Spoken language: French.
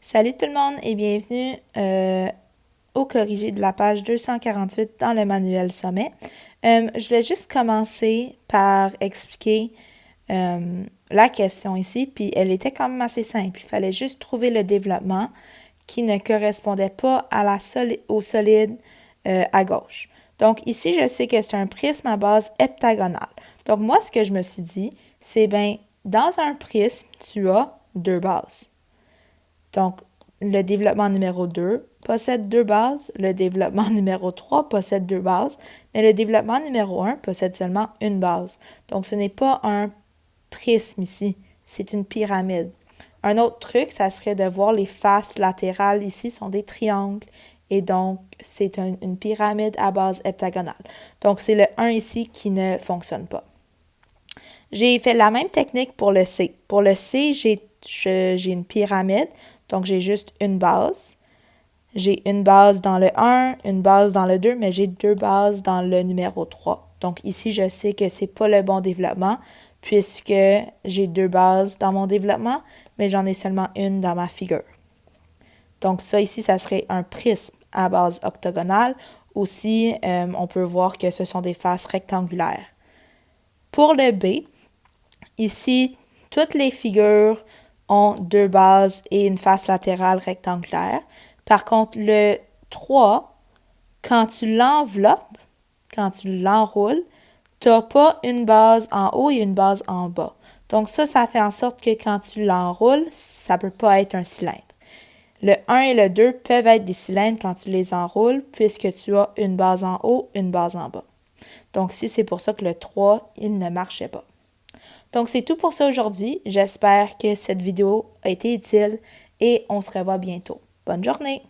Salut tout le monde et bienvenue au corrigé de la page 248 dans le manuel sommet. Je vais juste commencer par expliquer la question ici, puis elle était quand même assez simple. Il fallait juste trouver le développement qui ne correspondait pas à au solide à gauche. Donc ici, je sais que c'est un prisme à base heptagonale. Donc moi, ce que je me suis dit, c'est bien, dans un prisme, tu as deux bases. Donc, le développement numéro 2 possède deux bases, le développement numéro 3 possède deux bases, mais le développement numéro 1 possède seulement une base. Donc, ce n'est pas un prisme ici, c'est une pyramide. Un autre truc, ça serait de voir les faces latérales ici sont des triangles et donc c'est une pyramide à base heptagonale. Donc, c'est le 1 ici qui ne fonctionne pas. J'ai fait la même technique pour le C. Pour le C, j'ai une pyramide, donc j'ai juste une base. J'ai une base dans le 1, une base dans le 2, mais j'ai deux bases dans le numéro 3. Donc ici, je sais que c'est pas le bon développement puisque j'ai deux bases dans mon développement, mais j'en ai seulement une dans ma figure. Donc ça ici, ça serait un prisme à base octogonale. Aussi, on peut voir que ce sont des faces rectangulaires. Pour le B, ici, toutes les figures ont deux bases et une face latérale rectangulaire. Par contre, le 3, quand tu l'enveloppes, quand tu l'enroules, tu n'as pas une base en haut et une base en bas. Donc ça fait en sorte que quand tu l'enroules, ça ne peut pas être un cylindre. Le 1 et le 2 peuvent être des cylindres quand tu les enroules puisque tu as une base en haut, une base en bas. Donc ici, c'est pour ça que le 3, il ne marchait pas. Donc, c'est tout pour ça aujourd'hui. J'espère que cette vidéo a été utile et on se revoit bientôt. Bonne journée!